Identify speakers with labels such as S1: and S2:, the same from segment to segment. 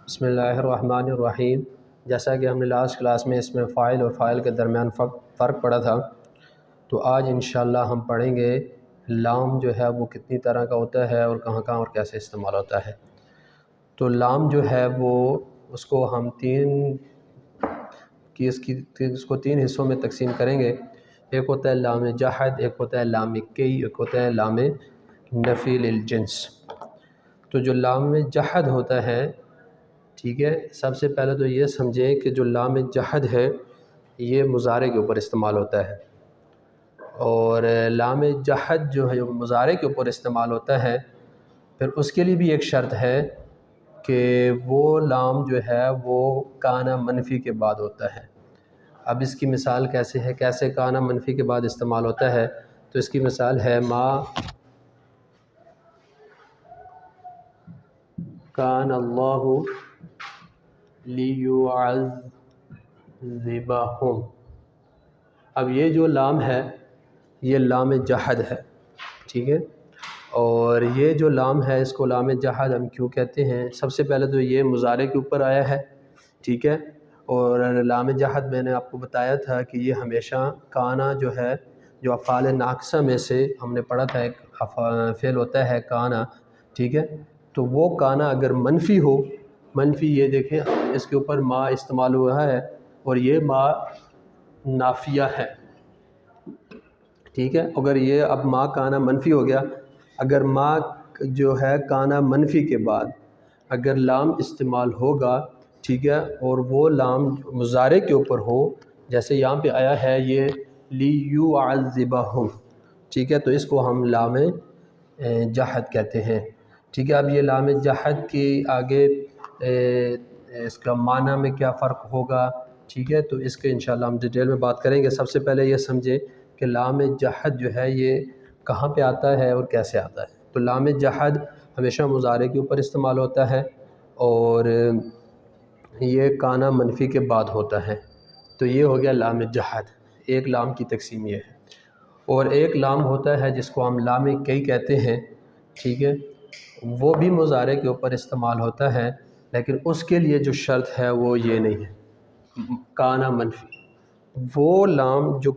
S1: بسم اللہ الرحمن الرحیم۔ جیسا کہ ہم نے لاسٹ کلاس میں اس میں فاعل اور فاعل کے درمیان فرق پڑا تھا، تو آج انشاءاللہ ہم پڑھیں گے لام جو ہے وہ کتنی طرح کا ہوتا ہے اور کہاں کہاں اور کیسے استعمال ہوتا ہے۔ تو لام جو ہے وہ اس کو ہم اس کو تین حصوں میں تقسیم کریں گے۔ ایک ہوتا ہے لام جحد، ایک ہوتا ہے لام کی، ایک ہوتا ہے لام نفی للجنس۔ تو جو لام جحد ہوتا ہے، ٹھیک ہے، سب سے پہلے تو یہ سمجھیں کہ جو لام جحد ہے یہ مضارع کے اوپر استعمال ہوتا ہے، اور لام جحد جو ہے مضارع کے اوپر استعمال ہوتا ہے، پھر اس کے لیے بھی ایک شرط ہے کہ وہ لام جو ہے وہ کانا منفی کے بعد ہوتا ہے۔ اب اس کی مثال کیسے ہے، کیسے کانا منفی کے بعد استعمال ہوتا ہے؟ تو اس کی مثال ہے ما کان اللہ لیعذبہم۔ اب یہ جو لام ہے یہ لام جحد ہے، ٹھیک ہے، اور یہ جو لام ہے اس کو لام جحد ہم کیوں کہتے ہیں؟ سب سے پہلے تو یہ مضارع کے اوپر آیا ہے، ٹھیک ہے، اور لام جحد میں نے آپ کو بتایا تھا کہ یہ ہمیشہ کانا جو ہے، جو افعال ناقصہ میں سے ہم نے پڑھا تھا ایک فعل ہوتا ہے کانا، ٹھیک ہے، تو وہ کانا اگر منفی ہو، منفی یہ دیکھیں اس کے اوپر ما استعمال ہوا ہے اور یہ ما نافیہ ہے، ٹھیک ہے، اگر یہ اب ما کانا منفی ہو گیا، اگر ما جو ہے کانا منفی کے بعد اگر لام استعمال ہوگا، ٹھیک ہے، اور وہ لام مضارع کے اوپر ہو، جیسے یہاں پہ آیا ہے یہ لیعذبہم، ٹھیک ہے، تو اس کو ہم لام جحد کہتے ہیں، ٹھیک ہے۔ اب یہ لام جحد کی آگے اس کا معنی میں کیا فرق ہوگا، ٹھیک ہے، تو اس کے انشاءاللہ ہم ڈیٹیل میں بات کریں گے۔ سب سے پہلے یہ سمجھیں کہ لام جحد جو ہے یہ کہاں پہ آتا ہے اور کیسے آتا ہے۔ تو لام جحد ہمیشہ مضارع کے اوپر استعمال ہوتا ہے اور یہ کانا منفی کے بعد ہوتا ہے، تو یہ ہو گیا لام جحد۔ ایک لام کی تقسیم یہ ہے، اور ایک لام ہوتا ہے جس کو ہم لام کی کہتے ہیں، ٹھیک ہے، وہ بھی مضارع کے اوپر استعمال ہوتا ہے، لیکن اس کے لیے جو شرط ہے وہ یہ نہیں ہے کانا منفی۔ وہ لام جو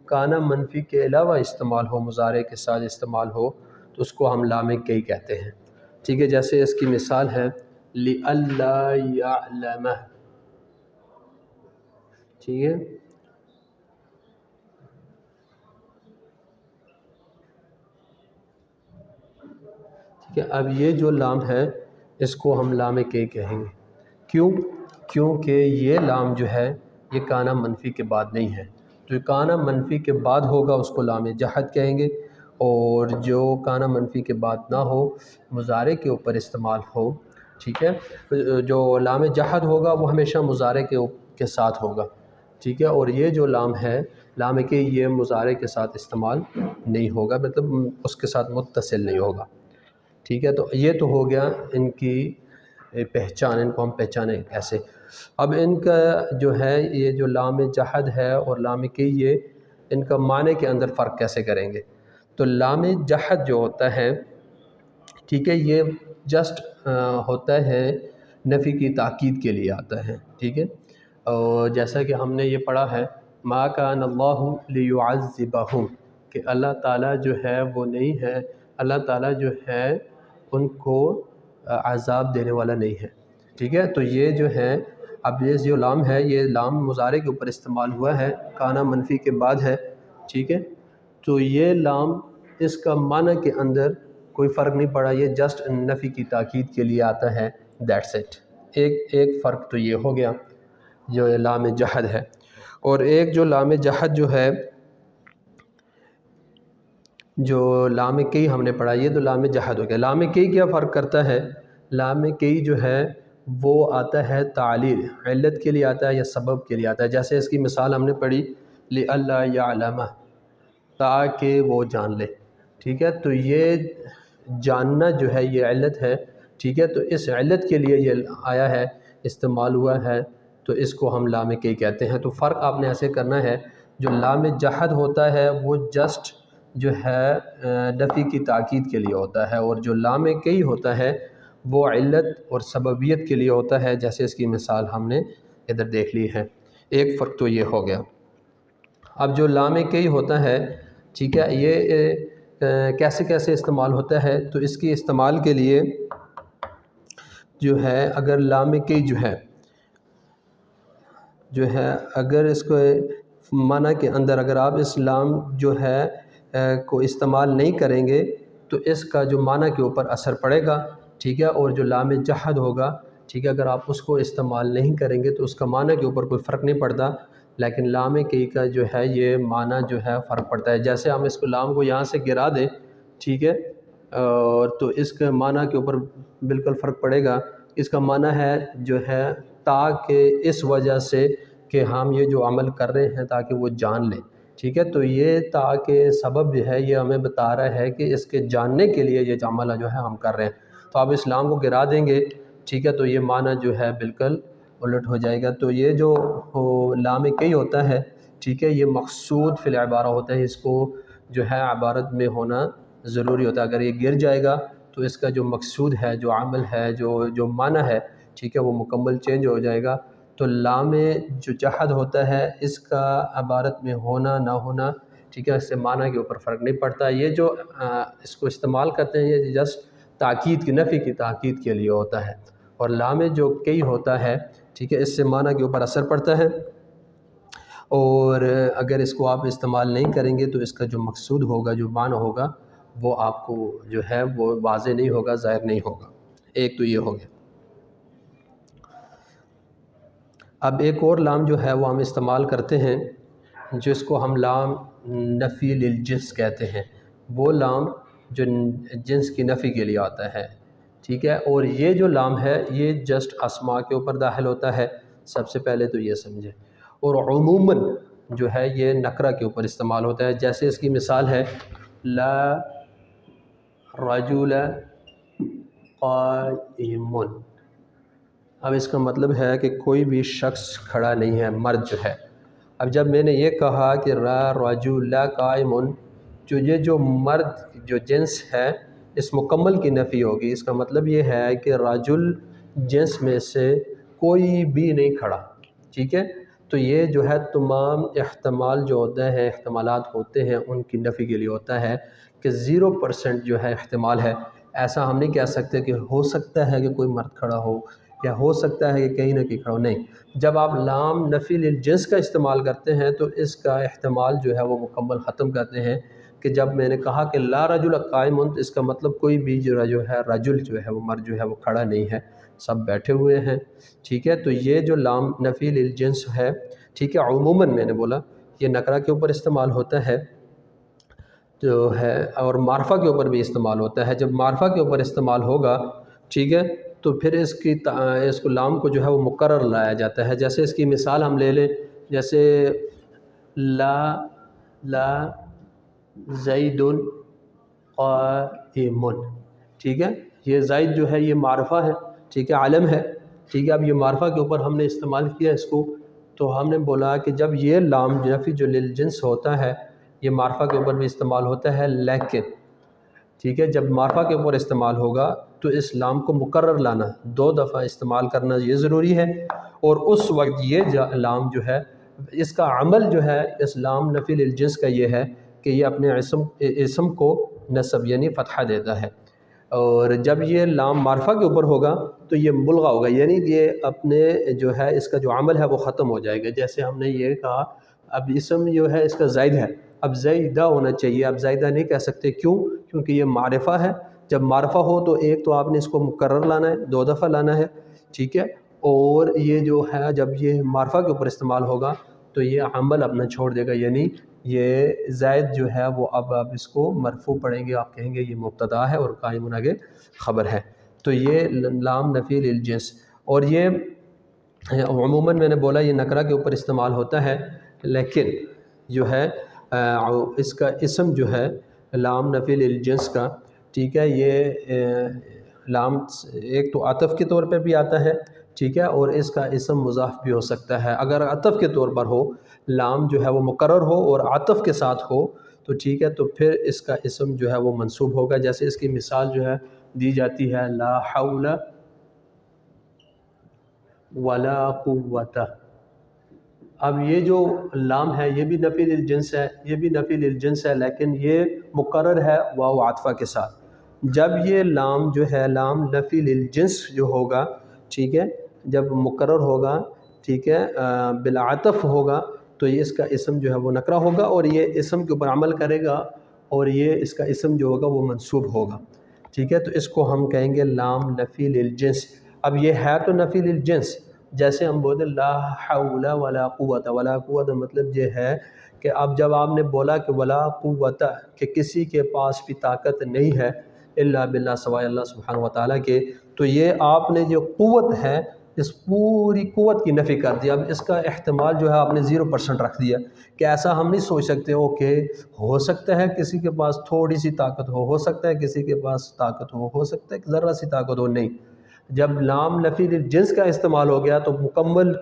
S1: کانا منفی کے علاوہ استعمال ہو، مضارع کے ساتھ استعمال ہو، تو اس کو ہم لام کی کہتے ہیں، ٹھیک ہے۔ جیسے اس کی مثال ہے لئلا یعلم، ٹھیک ہے، ٹھیک ہے۔ اب یہ جو لام ہے اس کو ہم لام کی کہیں گے، کیوں؟ کیونکہ یہ لام جو ہے یہ کانا منفی کے بعد نہیں ہے، تو یہ کانا منفی کے بعد ہوگا اس کو لام جحد کہیں گے، اور جو کانا منفی کے بعد نہ ہو، مضارع کے اوپر استعمال ہو، ٹھیک ہے، جو لام جحد ہوگا وہ ہمیشہ مضارع کے ساتھ ہوگا، ٹھیک ہے، اور یہ جو لام ہے لام کی یہ مضارع کے ساتھ استعمال نہیں ہوگا، مطلب اس کے ساتھ متصل نہیں ہوگا، ٹھیک ہے۔ تو یہ تو ہو گیا ان کی پہچان، ان کو ہم پہچانیں کیسے۔ اب ان کا جو ہے یہ جو لام جحد ہے اور لام کی، یہ ان کا معنی کے اندر فرق کیسے کریں گے؟ تو لام جحد جو ہوتا ہے، ٹھیک ہے، یہ جسٹ ہوتا ہے نفی کی تاکید کے لیے آتا ہے، ٹھیک ہے، اور جیسا کہ ہم نے یہ پڑھا ہے ما کان اللہ لیعذبہم، کہ اللہ تعالیٰ جو ہے وہ نہیں ہے، اللہ تعالیٰ جو ہے ان کو عذاب دینے والا نہیں ہے، ٹھیک ہے۔ تو یہ جو ہے، اب یہ جو لام ہے یہ لام مضارع کے اوپر استعمال ہوا ہے، کانا منفی کے بعد ہے، ٹھیک ہے، تو یہ لام اس کا معنی کے اندر کوئی فرق نہیں پڑا، یہ جسٹ نفی کی تاکید کے لیے آتا ہے، دیٹس اٹ۔ ایک فرق تو یہ ہو گیا جو لام جحد ہے، اور ایک جو لام جحد جو ہے، جو لام کی ہم نے پڑھا، یہ تو لام جحد ہو گیا۔ لام کی کیا فرق کرتا ہے؟ لام کی جو ہے وہ آتا ہے تعلیل، علت کے لیے آتا ہے یا سبب کے لیے آتا ہے، جیسے اس کی مثال ہم نے پڑھی لئلا یعلم، تاکہ وہ جان لے، ٹھیک ہے، تو یہ جاننا جو ہے یہ علت ہے، ٹھیک ہے، تو اس علت کے لیے یہ آیا ہے، استعمال ہوا ہے، تو اس کو ہم لام کی کہتے ہیں۔ تو فرق آپ نے ایسے کرنا ہے، جو لام جحد ہوتا ہے وہ جسٹ جو ہے نفی کی تاکید کے لیے ہوتا ہے، اور جو لام کی ہوتا ہے وہ علت اور سببیت کے لیے ہوتا ہے، جیسے اس کی مثال ہم نے ادھر دیکھ لی ہے۔ ایک فرق تو یہ ہو گیا۔ اب جو لام کی ہوتا ہے، ٹھیک ہے، یہ کیسے کیسے استعمال ہوتا ہے؟ تو اس کی استعمال کے لیے جو ہے اگر لام کی جو ہے اگر اس کو معنی کے اندر اگر آپ اس لام جو ہے کو استعمال نہیں کریں گے تو اس کا جو معنی کے اوپر اثر پڑے گا، ٹھیک ہے، اور جو لام جحد ہوگا، ٹھیک ہے، اگر آپ اس کو استعمال نہیں کریں گے تو اس کا معنی کے اوپر کوئی فرق نہیں پڑتا، لیکن لام کی کا جو ہے یہ معنی جو ہے فرق پڑتا ہے۔ جیسے ہم اس کو لام کو یہاں سے گرا دیں، ٹھیک ہے، تو اس کے معنی کے اوپر بالکل فرق پڑے گا۔ اس کا معنی ہے جو ہے تاکہ اس وجہ سے کہ ہم یہ جو عمل کر رہے ہیں تاکہ وہ جان لیں، ٹھیک ہے، تو یہ تاکہ سبب جو ہے یہ ہمیں بتا رہا ہے کہ اس کے جاننے کے لیے یہ عمل جو ہے ہم کر رہے ہیں۔ تو آپ اسلام کو گرا دیں گے، ٹھیک ہے، تو یہ معنی جو ہے بالکل الٹ ہو جائے گا۔ تو یہ جو لام کی ہوتا ہے، ٹھیک ہے، یہ مقصود فی العبارہ ہوتا ہے، اس کو جو ہے عبارت میں ہونا ضروری ہوتا ہے۔ اگر یہ گر جائے گا تو اس کا جو مقصود ہے، جو عمل ہے، جو معنی ہے، ٹھیک ہے، وہ مکمل چینج ہو جائے گا۔ تو لام جو جحد ہوتا ہے اس کا عبارت میں ہونا نہ ہونا، ٹھیک ہے، اس سے معنی کے اوپر فرق نہیں پڑتا۔ یہ جو اس کو استعمال کرتے ہیں یہ جسٹ تاکید کی، نفی کی تاکید کے لیے ہوتا ہے، اور لام جو کی ہوتا ہے، ٹھیک ہے، اس سے معنی کے اوپر اثر پڑتا ہے، اور اگر اس کو آپ استعمال نہیں کریں گے تو اس کا جو مقصود ہوگا، جو معنی ہوگا، وہ آپ کو جو ہے وہ واضح نہیں ہوگا، ظاہر نہیں ہوگا۔ ایک تو یہ ہو گیا۔ اب ایک اور لام جو ہے وہ ہم استعمال کرتے ہیں جس کو ہم لام نفی للجنس کہتے ہیں، وہ لام جو جنس کی نفی کے لیے آتا ہے، ٹھیک ہے، اور یہ جو لام ہے یہ جسٹ اسماء کے اوپر داخل ہوتا ہے، سب سے پہلے تو یہ سمجھیں، اور عموماً جو ہے یہ نکرہ کے اوپر استعمال ہوتا ہے۔ جیسے اس کی مثال ہے لا رجل قائم۔ اب اس کا مطلب ہے کہ کوئی بھی شخص کھڑا نہیں ہے، مرد جو ہے۔ اب جب میں نے یہ کہا کہ لا رجل قائم، جو مرد جو جنس ہے اس مکمل کی نفی ہوگی، اس کا مطلب یہ ہے کہ رجل جنس میں سے کوئی بھی نہیں کھڑا، ٹھیک ہے، تو یہ جو ہے تمام احتمال جو ہوتے ہیں، احتمالات ہوتے ہیں، ان کی نفی کے لیے ہوتا ہے کہ 0% جو ہے احتمال ہے۔ ایسا ہم نہیں کہہ سکتے کہ ہو سکتا ہے کہ کوئی مرد کھڑا ہو یا ہو سکتا ہے کہ کہیں نہ کہیں کھڑا ہو، نہیں۔ جب آپ لام نفی للجنس کا استعمال کرتے ہیں تو اس کا احتمال جو ہے وہ مکمل ختم کرتے ہیں، کہ جب میں نے کہا کہ لا رجل قائم، تو اس کا مطلب کوئی بھی جو ہے رجل جو ہے وہ مرد جو ہے وہ کھڑا نہیں ہے، سب بیٹھے ہوئے ہیں، ٹھیک ہے۔ تو یہ جو لام نفی للجنس ہے، ٹھیک ہے، عموماً میں نے بولا یہ نکرہ کے اوپر استعمال ہوتا ہے جو ہے، اور معرفہ کے اوپر بھی استعمال ہوتا ہے۔ جب معرفہ کے اوپر استعمال ہوگا، ٹھیک ہے، تو پھر اس کو لام کو جو ہے وہ مقرر لایا جاتا ہے۔ جیسے اس کی مثال ہم لے لیں، جیسے لا زید قائم، ٹھیک ہے، یہ زید جو ہے یہ معرفہ ہے، ٹھیک ہے، علم ہے، ٹھیک ہے۔ اب یہ معرفہ کے اوپر ہم نے استعمال کیا اس کو، تو ہم نے بولا کہ جب یہ لام نفی جو للجنس ہوتا ہے یہ معرفہ کے اوپر بھی استعمال ہوتا ہے، لیکن ٹھیک ہے، جب معرفہ کے اوپر استعمال ہوگا تو اس لام کو مقرر لانا، 2 دفعہ استعمال کرنا یہ ضروری ہے، اور اس وقت یہ لام جو ہے اس کا عمل جو ہے اس لام نفی للجنس کا یہ ہے کہ یہ اپنے اسم کو نصب یعنی فتحہ دیتا ہے، اور جب یہ لام معرفہ کے اوپر ہوگا تو یہ ملغا ہوگا، یعنی یہ اپنے جو ہے اس کا جو عمل ہے وہ ختم ہو جائے گا۔ جیسے ہم نے یہ کہا اب اسم جو ہے اس کا زید ہے، اب زیدہ ہونا چاہیے، اب زیدہ نہیں کہہ سکتے، کیوں؟ کیونکہ یہ معرفہ ہے۔ جب معرفہ ہو تو ایک تو آپ نے اس کو مقرر لانا ہے، 2 دفعہ لانا ہے، ٹھیک ہے، اور یہ جو ہے جب یہ معرفہ کے اوپر استعمال ہوگا تو یہ عمل اپنا چھوڑ دے گا، یعنی یہ زید جو ہے وہ اب آپ اس کو مرفوع پڑھیں گے، آپ کہیں گے یہ مبتدا ہے اور قائم آگے خبر ہے۔ تو یہ لام نفی للجنس، اور یہ عموماً میں نے بولا یہ نکرہ کے اوپر استعمال ہوتا ہے، لیکن جو ہے اس کا اسم جو ہے لام نفی للجنس کا، ٹھیک ہے، یہ لام ایک تو عطف کے طور پہ بھی آتا ہے، ٹھیک ہے، اور اس کا اسم مضاف بھی ہو سکتا ہے۔ اگر عطف کے طور پر ہو، لام جو ہے وہ مقرر ہو اور عطف کے ساتھ ہو تو ٹھیک ہے، تو پھر اس کا اسم جو ہے وہ منصوب ہوگا۔ جیسے اس کی مثال جو ہے دی جاتی ہے لا حول ولا قوت۔ اب یہ جو لام ہے یہ بھی نفی للجنس ہے، یہ بھی نفی للجنس ہے، لیکن یہ مقرر ہے واو عاطفہ کے ساتھ۔ جب یہ لام جو ہے لام نفی للجنس جو ہوگا، ٹھیک ہے، جب مقرر ہوگا، ٹھیک ہے، بالعطف ہوگا، تو یہ اس کا اسم جو ہے وہ نکرہ ہوگا، اور یہ اسم کے اوپر عمل کرے گا، اور یہ اس کا اسم جو ہوگا وہ منصوب ہوگا، ٹھیک ہے۔ تو اس کو ہم کہیں گے لام نفی للجنس۔ اب یہ ہے تو نفی للجنس، جیسے ہم بولتے لا حول ولا قوت، ولا قوت مطلب یہ ہے کہ اب جب آپ نے بولا کہ ولا قوت، کہ کسی کے پاس بھی طاقت نہیں ہے الا باللہ، سوائے اللہ سبحانہ وتعالیٰ کے، تو یہ آپ نے جو قوت ہے اس پوری قوت کی نفی کر دیا۔ اب اس کا احتمال جو ہے آپ نے 0% رکھ دیا، کہ ایسا ہم نہیں سوچ سکتے اوکے ہو سکتا ہے کسی کے پاس تھوڑی سی طاقت ہو سکتا ہے کسی کے پاس طاقت ہو سکتا ہے ذرا سی طاقت ہو، نہیں۔ جب لام نفی للجنس کا استعمال ہو گیا تو مکمل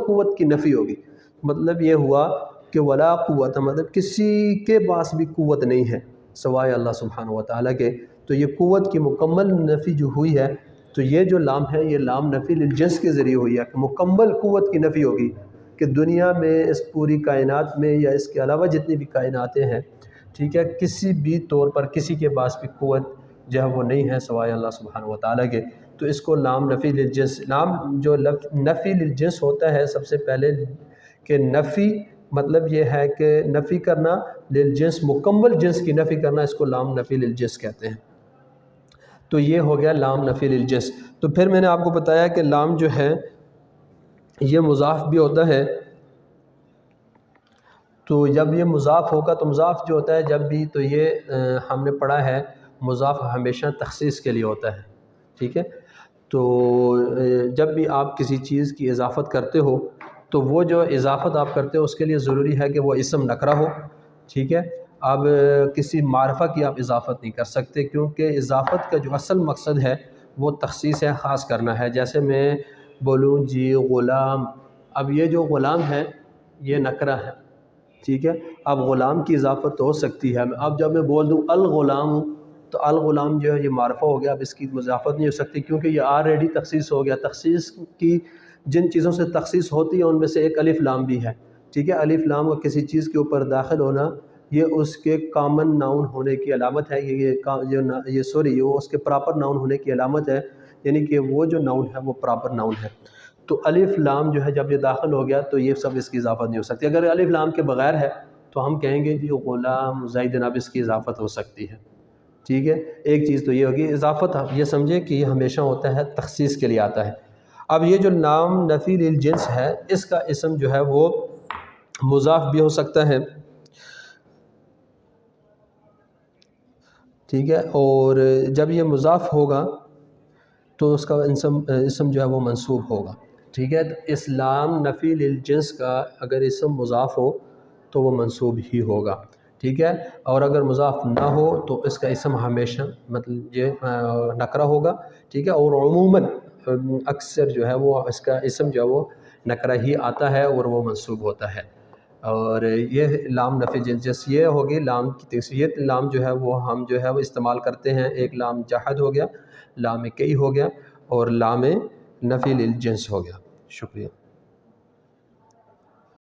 S1: قوت کی نفی ہوگی۔ مطلب یہ ہوا کہ ولا قوت مطلب کسی کے پاس بھی قوت نہیں ہے سوائے اللہ سبحانہ وتعالیٰ کے، تو یہ قوت کی مکمل نفی جو ہوئی ہے، تو یہ جو لام ہے یہ لام نفی للجنس کے ذریعے ہوئی ہے کہ مکمل قوت کی نفی ہوگی، کہ دنیا میں اس پوری کائنات میں یا اس کے علاوہ جتنی بھی کائناتیں ہیں، ٹھیک ہے، کسی بھی طور پر کسی کے پاس بھی قوت جو ہے وہ نہیں ہے سوائے اللہ سبحانہ وتعالیٰ کے۔ تو اس کو لام نفی للجنس، لام جو نفی للجنس ہوتا ہے سب سے پہلے کہ نفی مطلب یہ ہے کہ نفی کرنا للجنس، مکمل جنس کی نفی کرنا، اس کو لام نفی للجنس کہتے ہیں۔ تو یہ ہو گیا لام نفی للجنس۔ تو پھر میں نے آپ کو بتایا کہ لام جو ہے یہ مضاف بھی ہوتا ہے، تو جب یہ مضاف ہوگا تو مضاف جو ہوتا ہے جب بھی، تو یہ ہم نے پڑھا ہے مضاف ہمیشہ تخصیص کے لیے ہوتا ہے، ٹھیک ہے۔ تو جب بھی آپ کسی چیز کی اضافت کرتے ہو تو وہ جو اضافت آپ کرتے ہو اس کے لیے ضروری ہے کہ وہ اسم نکرہ ہو، ٹھیک ہے۔ اب کسی معرفہ کی آپ اضافت نہیں کر سکتے، کیونکہ اضافت کا جو اصل مقصد ہے وہ تخصیص ہے، خاص کرنا ہے۔ جیسے میں بولوں جی غلام، اب یہ جو غلام ہے یہ نکرہ ہے، ٹھیک ہے۔ اب غلام کی اضافت تو ہو سکتی ہے، اب جب میں بول دوں الغلام، تو الغلام جو ہے یہ معرفہ ہو گیا، اب اس کی اضافت نہیں ہو سکتی کیونکہ یہ آلریڈی تخصیص ہو گیا۔ تخصیص کی جن چیزوں سے تخصیص ہوتی ہے ان میں سے ایک الف لام بھی ہے، ٹھیک ہے۔ الف لام کا کسی چیز کے اوپر داخل ہونا یہ اس کے کامن ناؤن ہونے کی علامت ہے، یہ اس کے پراپر ناؤن ہونے کی علامت ہے، یعنی کہ وہ جو ناؤن ہے وہ پراپر ناؤن ہے۔ تو الف لام جو ہے جب یہ داخل ہو گیا تو یہ سب اس کی اضافت نہیں ہو سکتی۔ اگر الف لام کے بغیر ہے تو ہم کہیں گے جی غلام زیدن، اب اس کی اضافت ہو سکتی ہے، ٹھیک ہے۔ ایک چیز تو یہ ہوگی اضافت، یہ سمجھے کہ یہ ہمیشہ ہوتا ہے تخصیص کے لیے آتا ہے۔ اب یہ جو لام نفی للجنس ہے اس کا اسم جو ہے وہ مضاف بھی ہو سکتا ہے، ٹھیک ہے، اور جب یہ مضاف ہوگا تو اس کا اسم جو ہے وہ منصوب ہوگا، ٹھیک ہے۔ تو اس لام نفی للجنس کا اگر اسم مضاف ہو تو وہ منصوب ہی ہوگا، ٹھیک ہے، اور اگر مضاف نہ ہو تو اس کا اسم ہمیشہ مطلب یہ نکرہ ہوگا، ٹھیک ہے، اور عموماً اکثر جو ہے وہ اس کا اسم جو ہے وہ نکرہ ہی آتا ہے اور وہ منصوب ہوتا ہے۔ اور یہ لام نفی جنس یہ ہوگی لام کی تکثیریت۔ لام جو ہے وہ ہم جو ہے وہ استعمال کرتے ہیں، ایک لام جحد ہو گیا، لام کئی ہو گیا، اور لام نفی للجنس ہو گیا۔ شکریہ۔